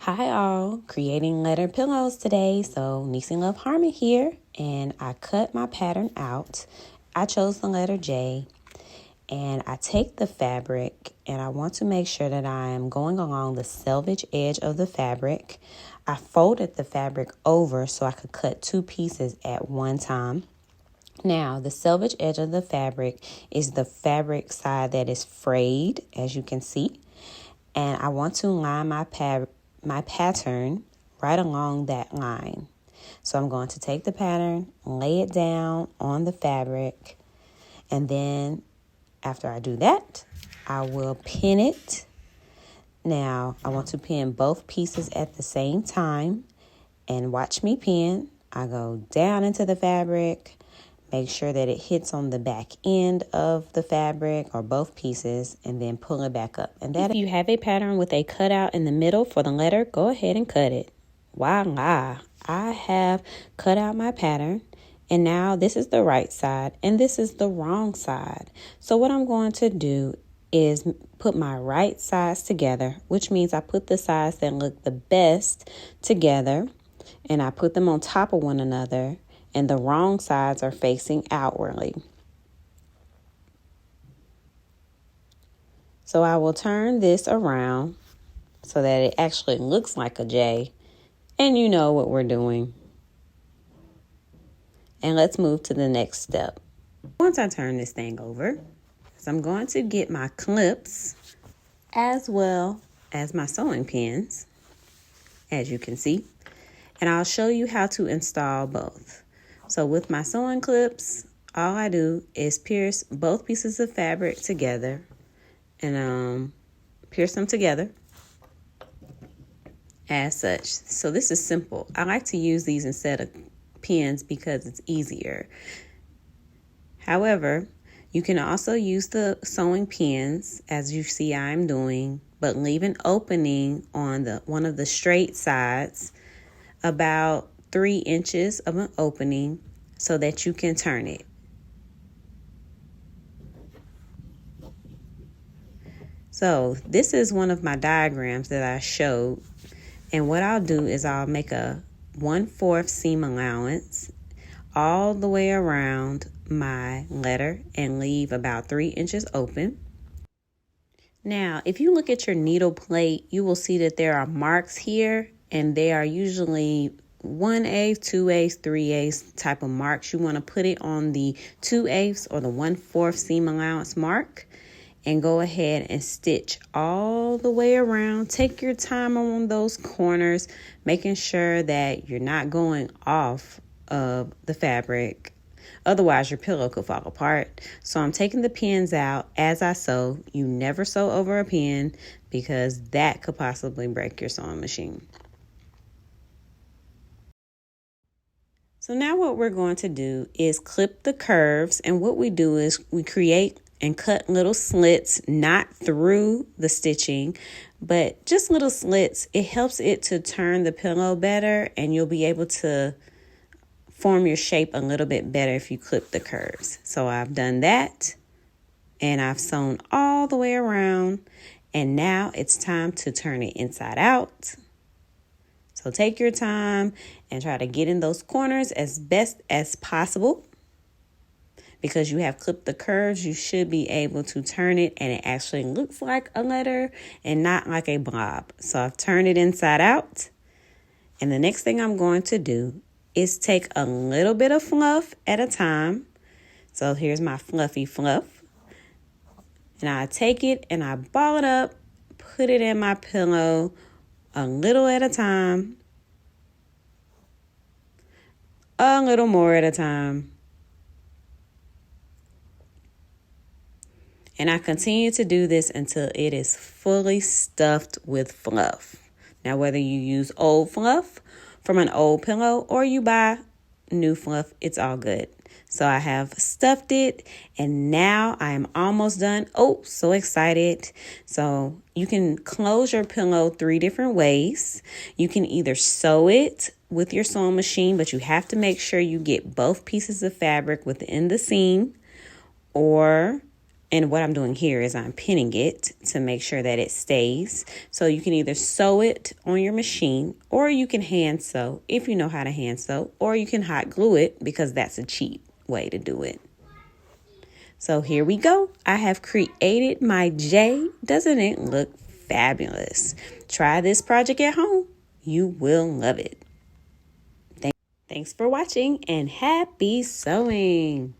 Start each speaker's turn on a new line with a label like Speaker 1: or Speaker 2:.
Speaker 1: Hi all, creating letter pillows today. So Neci Love Harmon here, and I cut my pattern out. I chose the letter J, and I take the fabric and I want to make sure that I am going along the selvage edge of the fabric. I folded the fabric over so I could cut two pieces at one time. Now, the selvage edge of the fabric is the fabric side that is frayed, as you can see. And I want to line my pattern right along that line. So I'm going to take the pattern, lay it down on the fabric, and then after I do that, I will pin it. Now, I want to pin both pieces at the same time, and watch me pin. I go down into the fabric, make sure that it hits on the back end of the fabric or both pieces, and then pull it back up. And that, if you have a pattern with a cutout in the middle for the letter, go ahead and cut it. Voila! I have cut out my pattern, and now this is the right side and this is the wrong side. So what I'm going to do is put my right sides together, which means I put the sides that look the best together, and I put them on top of one another, and the wrong sides are facing outwardly. So I will turn this around so that it actually looks like a J, and you know what we're doing. And let's move to the next step. Once I turn this thing over, so I'm going to get my clips as well as my sewing pins, as you can see, and I'll show you how to install both. So with my sewing clips, all I do is pierce both pieces of fabric together and pierce them together as such. So this is simple. I like to use these instead of pins because it's easier. However, you can also use the sewing pins as you see I'm doing, but leave an opening on one of the straight sides, about 3 inches of an opening, so that you can turn it. So this is one of my diagrams that I showed, and what I'll do is I'll make a 1/4 seam allowance all the way around my letter and leave about 3 inches open. Now, if you look at your needle plate, you will see that there are marks here, and they are usually 1/8, 2/8, 3/8 type of marks. You want to put it on the 2/8 or the 1/4 seam allowance mark, and go ahead and stitch all the way around. Take your time on those corners, making sure that you're not going off of the fabric. Otherwise, your pillow could fall apart. So I'm taking the pins out as I sew. You never sew over a pin because that could possibly break your sewing machine. So now what we're going to do is clip the curves, and what we do is we create and cut little slits, not through the stitching, but just little slits. It helps it to turn the pillow better, and you'll be able to form your shape a little bit better if you clip the curves. So I've done that, and I've sewn all the way around, and now it's time to turn it inside out. So take your time and try to get in those corners as best as possible. Because you have clipped the curves, you should be able to turn it and it actually looks like a letter and not like a blob. So I've turned it inside out. And the next thing I'm going to do is take a little bit of fluff at a time. So here's my fluffy fluff. And I take it and I ball it up, put it in my pillow a little at a time, a little more at a time. And I continue to do this until it is fully stuffed with fluff. Now, whether you use old fluff from an old pillow or you buy new fluff, it's all good. So I have stuffed it, and now I am almost done. Oh, so excited. So you can close your pillow 3 different ways. You can either sew it with your sewing machine, but you have to make sure you get both pieces of fabric within the seam, or And what I'm doing here is I'm pinning it to make sure that it stays. So you can either sew it on your machine, or you can hand sew if you know how to hand sew, or you can hot glue it because that's a cheap way to do it. So here we go. I have created my J. Doesn't it look fabulous? Try this project at home. You will love it. Thanks for watching and happy sewing.